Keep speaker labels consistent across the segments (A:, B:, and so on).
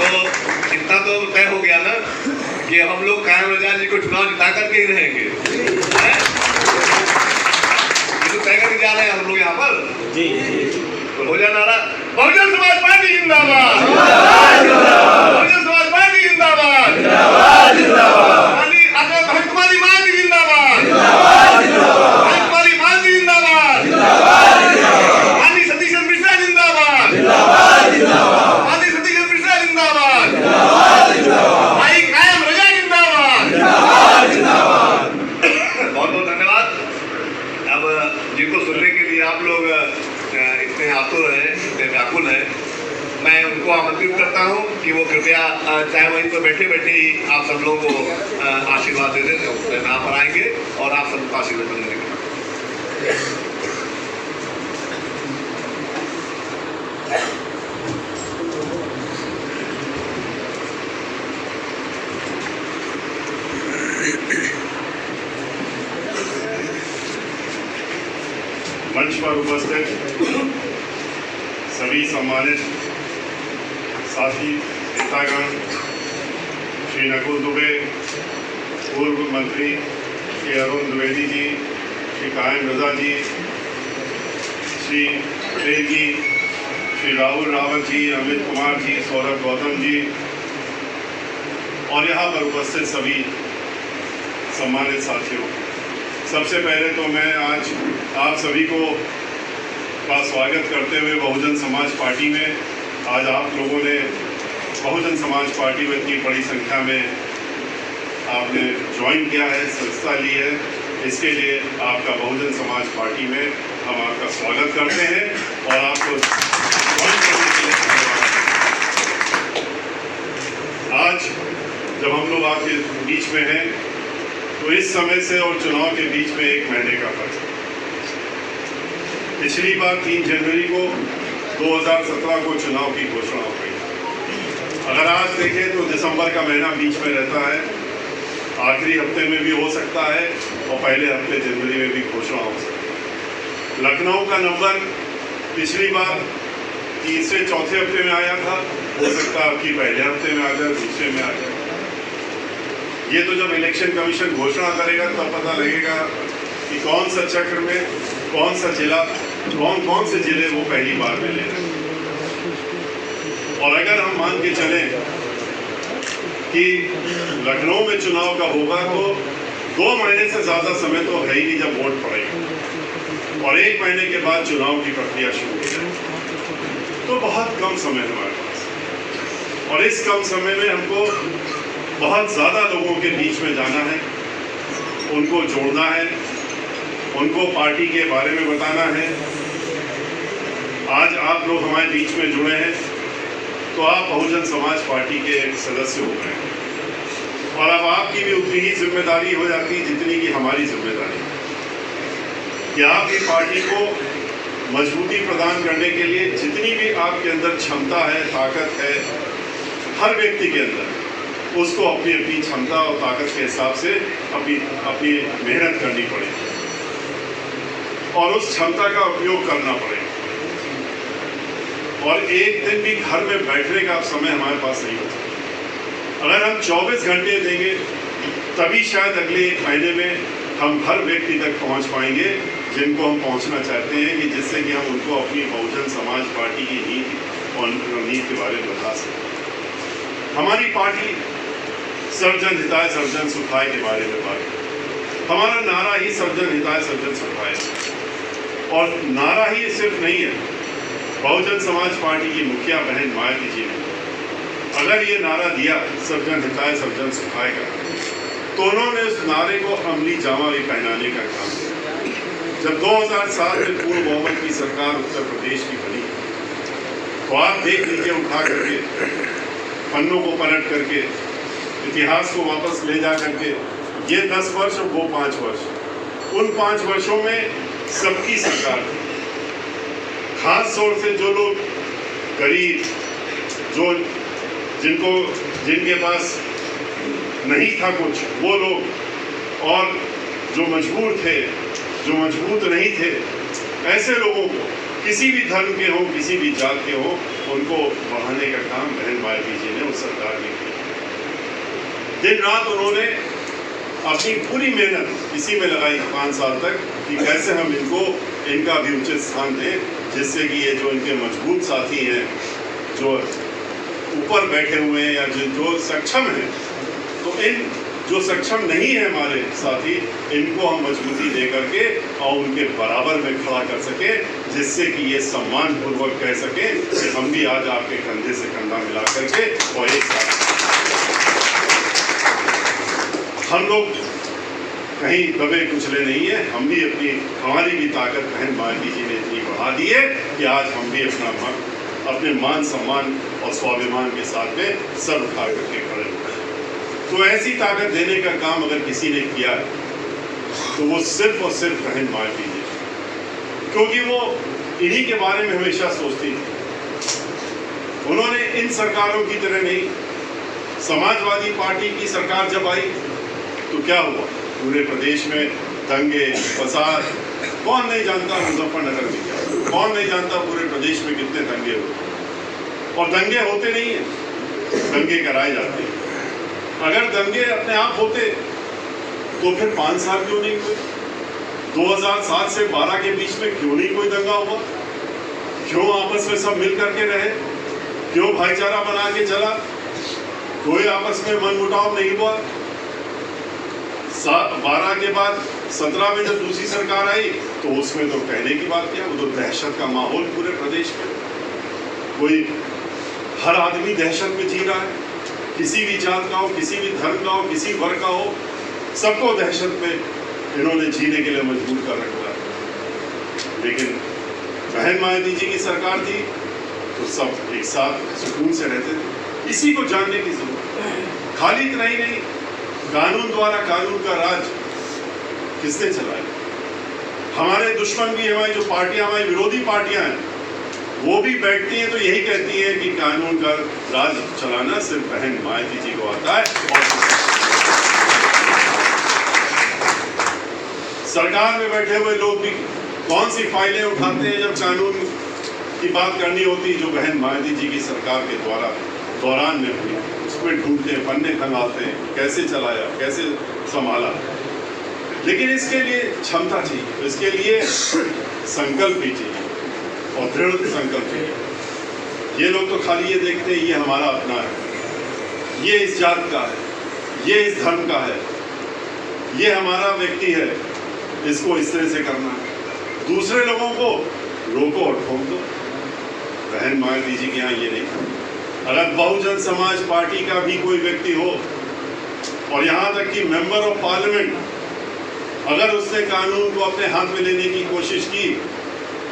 A: तो इतना तो तय हो गया ना कि हम लोग कायम रजा जी को चुनाव जिता करके ही रहेंगे। ये तो तय करके जा रहे हैं हम लोग यहाँ पर जी। तो हो जाए नारा, बहुजन समाज पार्टी जिंदाबाद, बहुजन समाज पार्टी जिंदाबाद, कुमारी मांझी जिंदाबाद, कुमारी मांझी जिंदाबाद, माननीय सतीश मिश्रा जिंदाबाद, माननीय सतीश मिश्रा जिंदाबाद, भाई कायम रजा जिंदाबाद। बहुत बहुत धन्यवाद। अब जिनको सुनने के लिए आप लोग इतने आतुर हैं, इतने व्याकुल हैं, मैं उनको आमंत्रित करता हूं कि वो कृपया चाहे वहीं पर बैठे बैठे ही आप सब लोगों को आशीर्वाद दे दें, नाम पर आएंगे और आप सबको आशीर्वाद देंगे।
B: मंच पर उपस्थित सभी सम्मानित साथी नेतागण, श्री नकुल दुबे, पूर्व मंत्री श्री अरुण द्विवेदी जी, श्री कायम रजा जी, श्री पटेल जी, श्री राहुल रावत जी, अमित कुमार जी, सौरभ गौतम जी और यहाँ पर उपस्थित सभी सम्मानित साथियों, सबसे पहले तो मैं आज आप सभी को का स्वागत करते हुए बहुजन समाज पार्टी में, आज आप लोगों ने बहुजन समाज पार्टी में इतनी बड़ी संख्या में आपने ज्वाइन किया है, संस्था ली है, इसके लिए आपका बहुजन समाज पार्टी में हम आपका स्वागत करते हैं और आपको ज्वाइन करने के लिए धन्यवाद। आज जब हम लोग आपके बीच में हैं तो इस समय से और चुनाव के बीच में 1 महीने का फर्क है। पिछली बार 3 जनवरी को 2017 को चुनाव की घोषणा हो गई। अगर आज देखें तो दिसंबर का महीना बीच में रहता है, आखिरी हफ्ते में भी हो सकता है और पहले हफ्ते जनवरी में भी घोषणा हो सकती है। लखनऊ का नंबर पिछली बार तीसरे चौथे हफ्ते में आया था, हो सकता है आपकी पहले हफ्ते में आ जाए, दूसरे में आ जाए। ये तो जब इलेक्शन कमीशन घोषणा करेगा तब पता लगेगा कि कौन सा चक्र में कौन सा जिला, कौन से जिले वो पहली बार में ले रहे हैं। और अगर हम मान के चलें कि लखनऊ में चुनाव का होगा तो 2 महीने से ज़्यादा समय तो है ही नहीं जब वोट पड़ेगा और 1 महीने के बाद चुनाव की प्रक्रिया शुरू हो जाए, तो बहुत कम समय हमारे पास। और इस कम समय में हमको बहुत ज़्यादा लोगों के बीच में जाना है, उनको जोड़ना है, उनको पार्टी के बारे में बताना है। आज आप लोग हमारे बीच में जुड़े हैं तो आप बहुजन समाज पार्टी के सदस्य हो गए हैं और अब आपकी भी उतनी ही जिम्मेदारी हो जाती है जितनी कि हमारी जिम्मेदारी कि आपकी पार्टी को मजबूती प्रदान करने के लिए जितनी भी आपके अंदर क्षमता है, ताकत है, हर व्यक्ति के अंदर उसको अपनी अपनी क्षमता और ताकत के हिसाब से अपनी मेहनत करनी पड़ेगी और उस क्षमता का उपयोग करना पड़ेगा। और एक दिन भी घर में बैठने का समय हमारे पास नहीं होता। अगर हम 24 घंटे देंगे तभी शायद अगले 1 महीने में हम हर व्यक्ति तक पहुंच पाएंगे जिनको हम पहुंचना चाहते हैं, कि जिससे कि हम उनको अपनी बहुजन समाज पार्टी की नीति और रणनीति के बारे में बता सकें। हमारी पार्टी सर्वजन हिताय सर्वजन सुखाय के बारे में बात है। हमारा नारा ही सर्वजन हिताय सर्वजन सुखाय है और नारा ही सिर्फ नहीं है, बहुजन समाज पार्टी की मुखिया बहन मायावती जी ने अगर ये नारा दिया सर्वजन हिताय सर्वजन सुखाय का, तो उन्होंने उस नारे को अमली जामा भी पहनाने का काम किया। जब 2007 में पूर्ण बहुमत की सरकार उत्तर प्रदेश की बनी तो आप देख लीजिए, उठा करके पन्नों को पलट करके इतिहास को वापस ले जा करके, ये 10 वर्ष और वो 5 वर्ष, उन 5 वर्षों में सबकी सरकार थी। खास तौर से जो लोग गरीब, जो जिनके पास नहीं था कुछ, वो लोग, और जो मजबूर थे, जो मजबूत नहीं थे, ऐसे लोगों को, किसी भी धर्म के हों, किसी भी जात के हों, उनको बढ़ाने का काम बहन मायावती जी ने उस सरकार में किया। दिन रात उन्होंने अपनी पूरी मेहनत इसी में लगाई 5 साल तक कि कैसे हम इनका भी उचित स्थान दें, जिससे कि ये जो इनके मजबूत साथी हैं, जो ऊपर बैठे हुए हैं या जो सक्षम हैं, तो इन जो सक्षम नहीं है हमारे साथी, इनको हम मजबूती दे करके और उनके बराबर में खड़ा कर सके, जिससे कि ये सम्मान पूर्वक कह सके कि हम भी आज आपके कंधे से कंधा मिला करके और एक साथ हम लोग कहीं दबे कुचले नहीं है। हम भी हमारी भी ताकत बहन मायावती जी ने इतनी बढ़ा दी है कि आज हम भी अपने मान सम्मान और स्वाभिमान के साथ में सर उठा करके खड़े हुए हैं। तो ऐसी ताकत देने का काम अगर किसी ने किया है तो वो सिर्फ और सिर्फ बहन मायावती जी, क्योंकि वो इन्हीं के बारे में हमेशा सोचती थी। उन्होंने इन सरकारों की तरह नहीं, समाजवादी पार्टी की सरकार जब आई तो क्या हुआ, पूरे प्रदेश में दंगे फसाद, कौन नहीं जानता मुजफ्फरनगर में क्या, कौन नहीं जानता पूरे प्रदेश में कितने दंगे हुए। और दंगे होते नहीं है, दंगे कराए जाते हैं। अगर दंगे अपने आप होते तो फिर 5 साल क्यों नहीं हुए? 2007 से 12 के बीच में क्यों नहीं कोई दंगा हुआ? क्यों आपस में सब मिल करके रहे? क्यों भाईचारा बना के चला? कोई आपस में मनमुटाव नहीं हुआ। 12 के बाद 17 में जब दूसरी सरकार आई तो उसमें तो कहने की बात क्या, वो तो दहशत का माहौल पूरे प्रदेश में, कोई हर आदमी दहशत में जी रहा है, किसी भी जात का हो, किसी भी धर्म का हो, किसी वर्ग का हो, सबको दहशत में इन्होंने जीने के लिए मजबूर कर रखा है। लेकिन बहन मायावती जी की सरकार थी तो सब एक साथ सुकून से रहते थे। इसी को जानने की जरूरत है। खाली इतना ही नहीं, कानून द्वारा कानून का राज किसने चलाया? हमारे दुश्मन भी, हमारी जो पार्टियां, हमारी विरोधी पार्टियां हैं, वो भी बैठती हैं तो यही कहती है कि कानून का राज चलाना सिर्फ बहन मायावती जी को आता है। और सरकार में बैठे हुए लोग भी कौन सी फाइलें उठाते हैं जब कानून की बात करनी होती, जो बहन मायावती जी की सरकार के दौरान में हुई, उसमें ढूंढते हैं, पन्ने खंगालते हैं, कैसे चलाया, कैसे संभाला। लेकिन इसके लिए क्षमता चाहिए, इसके लिए संकल्प भी चाहिए और दृढ़ संकल्प चाहिए। ये लोग तो खाली ये देखते हैं ये हमारा अपना है, ये इस जात का है, ये इस धर्म का है, ये हमारा व्यक्ति है, इसको इस तरह से करना है। दूसरे लोगों को रोको और ठोक दो। बहन मायावती जी के यहाँ ये नहीं। अगर बहुजन समाज पार्टी का भी कोई व्यक्ति हो और यहाँ तक कि मेंबर ऑफ पार्लियामेंट, अगर उसने कानून को अपने हाथ में लेने की कोशिश की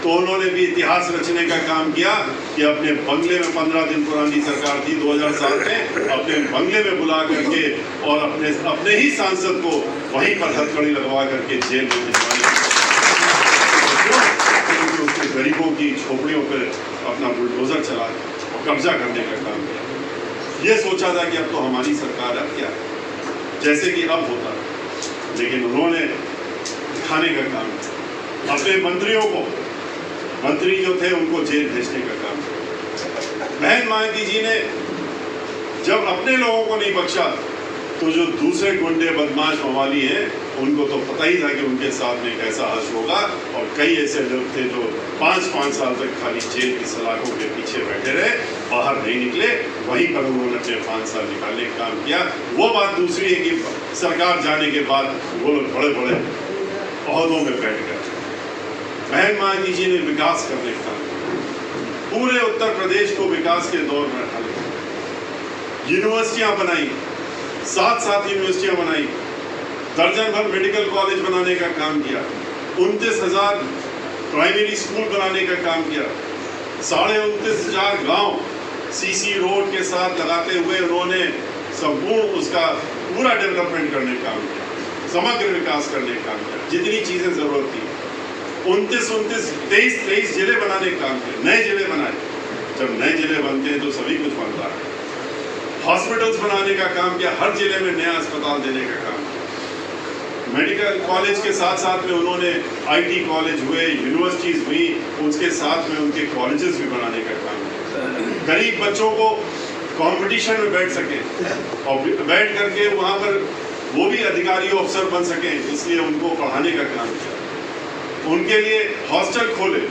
B: तो उन्होंने भी इतिहास रचने का काम किया कि अपने बंगले में 15 दिन पुरानी सरकार थी 2007 में, अपने बंगले में बुला करके और अपने ही सांसद को वहीं पर हथकड़ी लगवा करके जेल में भिजवाने की, उसने गरीबों की झोपड़ियों पर अपना बुलडोजर चला और कब्जा करने का काम किया। ये सोचा था कि अब तो हमारी सरकार अब क्या है, जैसे कि अब होता है। लेकिन उन्होंने दिखाने का काम किया, अपने मंत्री जो थे उनको जेल भेजने का काम किया। बहन मायावती जी ने जब अपने लोगों को नहीं बख्शा तो जो दूसरे गुंडे बदमाश मवाली हैं उनको तो पता ही था कि उनके साथ में कैसा हश होगा। और कई ऐसे लोग थे जो 5-5 साल तक खाली जेल की सलाखों के पीछे बैठे रहे, बाहर नहीं निकले, वहीं पर उन्होंने अपने 5 साल निकालने का काम किया। वो बात दूसरी है कि सरकार जाने के बाद वो लोग बड़े बड़े ओहदों में बैठ गए। बहन मायावती जी ने विकास करने का पूरे उत्तर प्रदेश को विकास के दौर में रखा, यूनिवर्सिटियां बनाई, 7 यूनिवर्सिटियां बनाई, दर्जन भर मेडिकल कॉलेज बनाने का काम किया, 29,000 प्राइमरी स्कूल बनाने का काम किया, 29,500 गांव सीसी रोड के साथ लगाते हुए उन्होंने संपूर्ण उसका पूरा डेवलपमेंट करने का काम किया, समग्र विकास करने का काम किया। जितनी चीजें जरूरत थी 23 जिले बनाने का काम किया, नए जिले बनाए। जब नए जिले बनते हैं तो सभी कुछ बनता है। हॉस्पिटल्स बनाने का काम किया, हर जिले में नया अस्पताल देने का काम किया। मेडिकल कॉलेज के साथ साथ में उन्होंने आईटी कॉलेज हुए, यूनिवर्सिटीज हुई, उसके साथ में उनके कॉलेजेस भी बनाने का काम किया। गरीब बच्चों को कंपटीशन में बैठ सके और बैठ करके वहाँ पर वो भी अधिकारी अफसर बन सके, इसलिए उनको पढ़ाने का काम किया। उनके लिए हॉस्टल खोले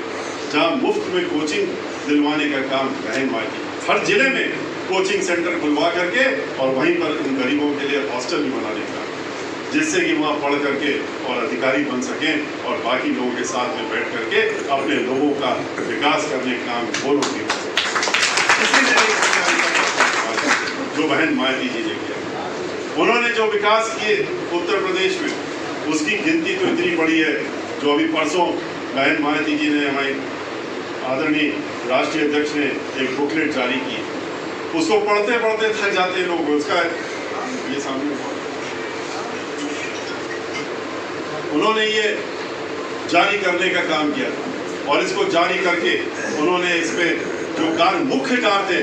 B: जहाँ मुफ्त में कोचिंग दिलवाने का काम बहन माँ की। हर जिले में कोचिंग सेंटर खुलवा करके और वहीं पर उन गरीबों के लिए हॉस्टल भी बनाने का, जिससे कि वहाँ पढ़ करके और अधिकारी बन सकें और बाकी लोगों के साथ में बैठ करके अपने लोगों का विकास करने का काम वो लोग भी कर सकें। जो बहन मायावती जी ने किया, उन्होंने जो विकास किए उत्तर प्रदेश में, उसकी गिनती तो इतनी बड़ी है। जो अभी परसों बहन मायावती जी ने, हमारी आदरणीय राष्ट्रीय अध्यक्ष ने एक बुकलेट जारी की, उसको पढ़ते पढ़ते थक जाते लोग। उसका ये सामने उन्होंने ये जारी करने का काम किया था और इसको जारी करके उन्होंने इसमें जो कार्य मुख्य कार्य थे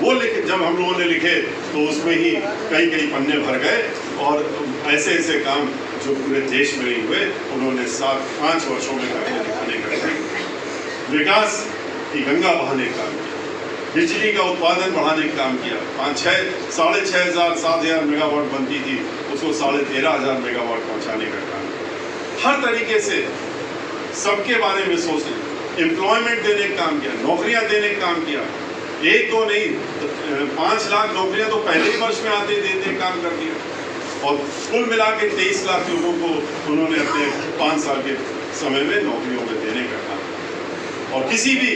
B: वो लिखे। जब हम लोगों ने लिखे तो उसमें ही कई कई पन्ने भर गए और ऐसे ऐसे काम जो पूरे देश में नहीं हुए उन्होंने 5 वर्षों में करके दिखाने का काम किया। विकास की गंगा बहाने का काम किया, बिजली का उत्पादन बढ़ाने का काम किया। 5,500 साढ़े 6,000 7,000 मेगावाट बनती थी, उसको 13,500 मेगावाट पहुंचाने का काम। हर तरीके से सबके बारे में सोचने, एम्प्लॉयमेंट देने का काम किया, नौकरियां देने का काम किया। 1-2 नहीं, 5 लाख नौकरियां तो पहले ही वर्ष में आते देने का काम कर दिया और कुल मिला के 23 लाख लोगों को उन्होंने अपने 5 साल के समय में नौकरियों में देने का काम। और किसी भी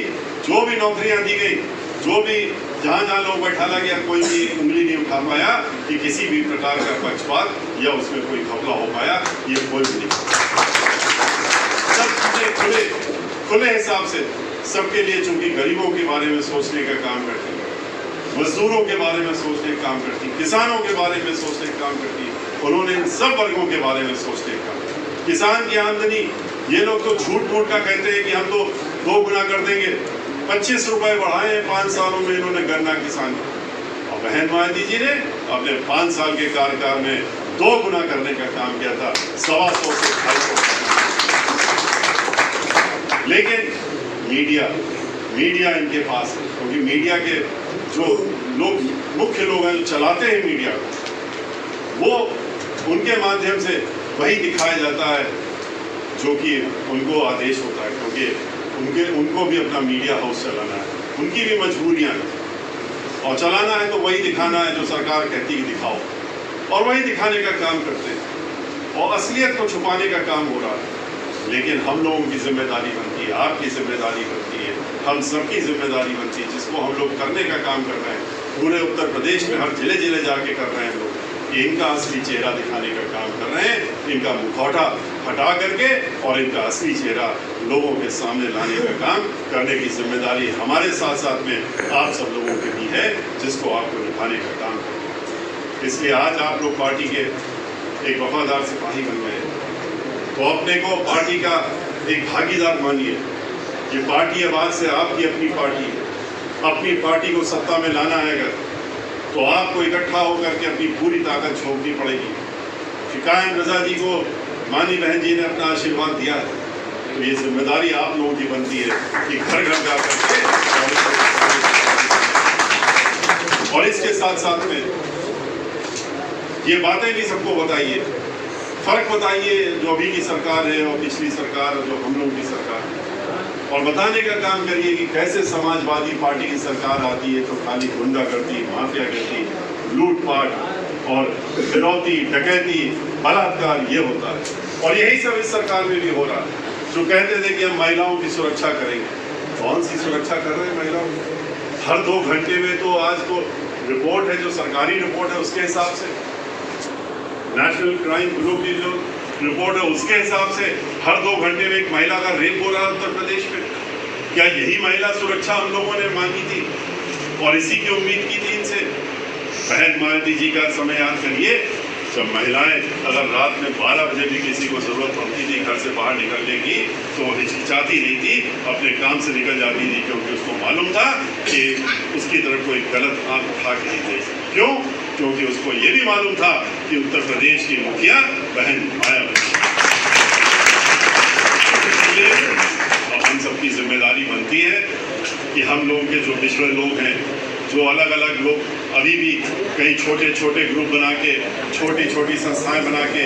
B: जो भी नौकरियां दी गई, जो भी जहाँ लोग बैठाला गया, कोई भी उंगली नहीं उठा पाया कि किसी भी प्रकार का पक्षपात या उसमें कोई घपला हो पाया, ये कोई भी नहीं। सब खुले हिसाब से सबके लिए, चूंकि गरीबों के बारे में सोचने का काम करती है, मजदूरों के बारे में सोचने का काम करती, किसानों के बारे में सोचने का काम करती, उन्होंने इन सब वर्गों के बारे में सोचने का काम। किसान की आमदनी, ये लोग तो झूठ मूठ का कहते हैं कि हम तो 2 गुना कर देंगे। 25 रुपए बढ़ाए 5 सालों में इन्होंने गन्ना किसान। और बहन मायावती जी ने अपने 5 साल के कार्यकाल में 2 गुना करने का काम किया था, 125 से 250। लेकिन मीडिया इनके पास है, क्योंकि मीडिया के जो लोग, मुख्य लोग हैं जो चलाते हैं मीडिया को, वो उनके माध्यम से वही दिखाया जाता है जो कि उनको आदेश होता है, क्योंकि उनको भी अपना मीडिया हाउस चलाना है, उनकी भी मजबूरियां हैं और चलाना है तो वही दिखाना है जो सरकार कहती है दिखाओ, और वही दिखाने का काम करते हैं और असलियत को छुपाने का काम हो रहा है। लेकिन हम लोगों की जिम्मेदारी बनती है, आपकी जिम्मेदारी बनती है, हम सबकी जिम्मेदारी बनती है, जिसको हम लोग करने का काम कर रहे हैं। पूरे उत्तर प्रदेश में हर जिले जाके कर रहे हैं लोग, इनका असली चेहरा दिखाने का काम कर रहे हैं, इनका मुखौटा हटा करके और इनका असली चेहरा लोगों के सामने लाने का काम करने की जिम्मेदारी हमारे साथ साथ में आप सब लोगों की भी है, जिसको आपको निभाने का काम करना है। इसलिए आज आप लोग पार्टी के एक वफादार सिपाही बन गए, तो अपने को पार्टी का एक भागीदार मानिए। ये पार्टी अब आज से आपकी अपनी पार्टी है। अपनी पार्टी को सत्ता में लाना है अगर, तो आपको इकट्ठा होकर के अपनी पूरी ताकत झोंकनी पड़ेगी। कायम रजा जी को मानी बहन जी ने अपना आशीर्वाद दिया है, तो ये जिम्मेदारी आप लोगों की बनती है कि घर घर जा करके, और इसके साथ साथ में ये बातें भी सबको बताइए, फर्क बताइए जो अभी की सरकार है और पिछली सरकार, जो हम लोगों की सरकार है, और बताने का काम करिए कि कैसे समाजवादी पार्टी की सरकार आती है तो खाली गुंडागर्दी, माफिया गर्दी, लूटपाट और फिरौती, डकैती, बलात्कार ये होता है। और यही सब इस सरकार में भी हो रहा है। जो कहते थे कि हम महिलाओं की सुरक्षा करेंगे, कौन सी सुरक्षा कर रहे हैं महिलाओं की? हर 2 घंटे में तो आज तो रिपोर्ट है, जो सरकारी रिपोर्ट है उसके हिसाब से, नेशनल क्राइम ब्यूरो की जो रिपोर्ट है उसके हिसाब से हर 2 घंटे में एक महिला का रेप हो रहा है उत्तर प्रदेश में। क्या यही महिला सुरक्षा हम लोगों ने मांगी थी और इसी की उम्मीद की थी इनसे? बहन मायावती जी का समय याद करिए, जब महिलाएं अगर रात में 12 बजे भी किसी को जरूरत पड़ती थी घर से बाहर निकलने की, तो वो हिचकिचाती नहीं थी, अपने काम से निकल जाती थी, क्योंकि उसको मालूम था कि उसकी तरफ कोई गलत आंख उठा के नहीं दे। क्यों? क्योंकि उसको ये भी मालूम था कि उत्तर प्रदेश की मुखिया बहन मायावती। इसलिए अब हम सबकी जिम्मेदारी बनती है कि हम लोग के जो पिछड़े लोग हैं जो अलग अलग लोग अभी भी कई छोटे छोटे ग्रुप बना के, छोटी छोटी संस्थाएं बना के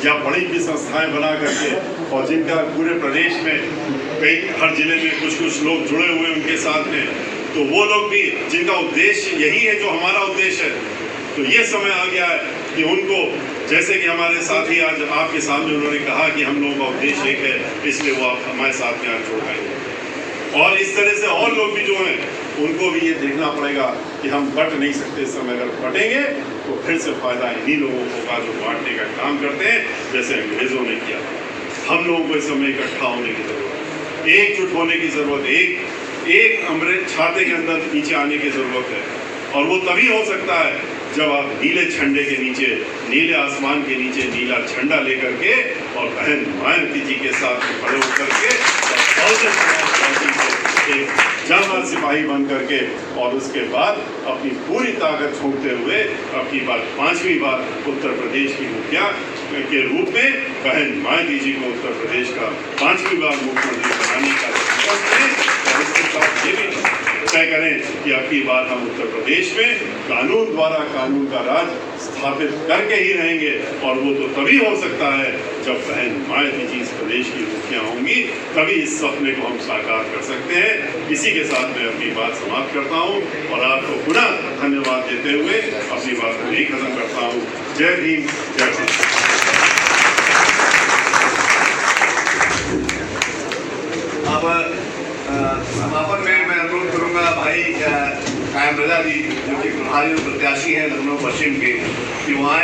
B: या बड़ी भी संस्थाएं बना करके, और जिनका पूरे प्रदेश में कई हर जिले में कुछ कुछ लोग जुड़े हुए हैं उनके साथ में, तो वो लोग भी जिनका उद्देश्य यही है जो हमारा उद्देश्य है, तो ये समय आ गया है कि उनको, जैसे कि हमारे साथी आज आपके सामने उन्होंने कहा कि हम लोगों का उद्देश्य एक है, इसलिए वो आप हमारे साथ यहाँ जुड़ पाएंगे। और इस तरह से और लोग भी जो हैं उनको भी ये देखना पड़ेगा कि हम बट नहीं सकते इस समय। अगर बटेंगे तो फिर से फायदा इन्हीं लोगों को का जो बांटने का काम करते हैं, जैसे अंग्रेजों ने किया। हम लोगों को इस समय इकट्ठा होने की जरूरत है, एकजुट होने की जरूरत है, एक अमृत छाते के अंदर नीचे आने की जरूरत है। और वो तभी हो सकता है जब आप नीले झंडे के नीचे, नीले आसमान के नीचे नीला झंडा लेकर के और बहन मायावती जी के साथ खड़े होकर के एक जांबाज सिपाही बन करके, और उसके बाद अपनी पूरी ताकत झोंकते हुए अपनी बार 5वीं बार उत्तर प्रदेश की मुखिया के रूप में बहन मायावती जी को उत्तर प्रदेश का 5वीं बार मुख्यमंत्री बनाने का संकल्प लें। और इसके साथ ये भी तय करें कि अगली बार हम उत्तर प्रदेश में कानून द्वारा कानून का राज स्थापित करके ही रहेंगे। और वो तो तभी हो सकता है जब बहन मायावती जी इस प्रदेश की मुखिया होंगी, तभी इस सपने को हम साकार कर सकते हैं। इसी के साथ मैं अपनी बात समाप्त करता हूँ और आपको पुनः धन्यवाद देते हुए अपनी बात को यही खत्म करता हूँ। जय भीम, जय भारत।
A: अब समापन में मैं अनुरोध करूंगा भाई कायम रजा जी, जो कि प्रभारी प्रत्याशी हैं लखनऊ पश्चिम के, कि वहाँ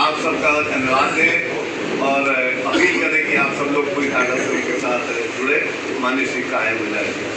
A: आप सबका धन्यवाद दें और अपील करें कि आप सब लोग पूरी ताकत से उनके साथ जुड़े। माननीय श्री कायम रजा जी।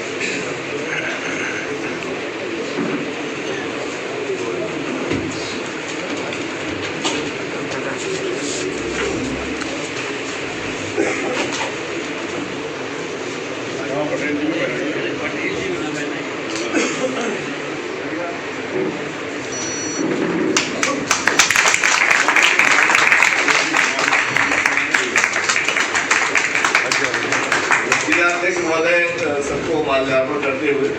A: अध्यक्ष महोदय सबको माल्यार्पण करते हुए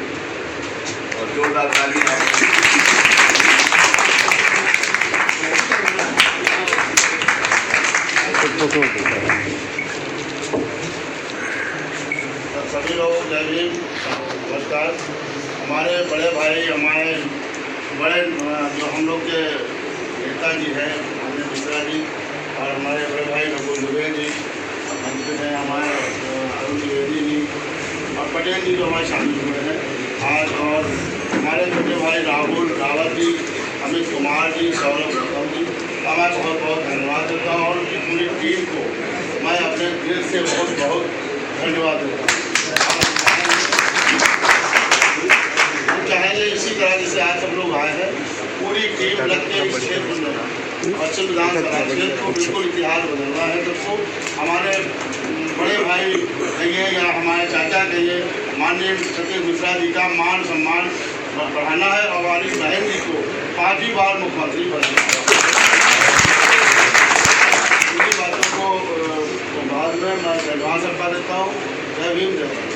A: और जोरदार ताली।
C: सभी लोग जय भीम, नमस्कार। हमारे बड़े भाई, हमारे बड़े जो हम लोग के नेताजी हैं माननीय मिश्रा जी, और हमारे बड़े भाई नकुल दुबे जी, मंत्री हैं हमारे अरुण द्विवेदी जी और पटेल जी जो हमारे शामिल हुए हैं आज, और हमारे छोटे भाई राहुल रावत जी, अमित कुमार जी, सौरभ गौतम जी का मैं बहुत बहुत धन्यवाद देता हूँ। और उनकी पूरी टीम को मैं अपने दिल से बहुत बहुत धन्यवाद देता हूँ। हम चाहेंगे इसी तरह जैसे आज सब लोग आए हैं, पूरी टीम लग के इस क्षेत्र में पश्चिम विधानसभा क्षेत्र को बिल्कुल इतिहास बदलना है। सबको हमारे बड़े भाई कहिए या हमारे चाचा कहिए, माननीय सतीश मिश्रा जी का मान सम्मान बढ़ाना है और हमारी बहन जी को 5वीं बार मुख्यमंत्री बनाना है। इन्हीं बातों को बाद में मैं धन्यवाद सबका देता हूँ। जय भीम, जय भारत।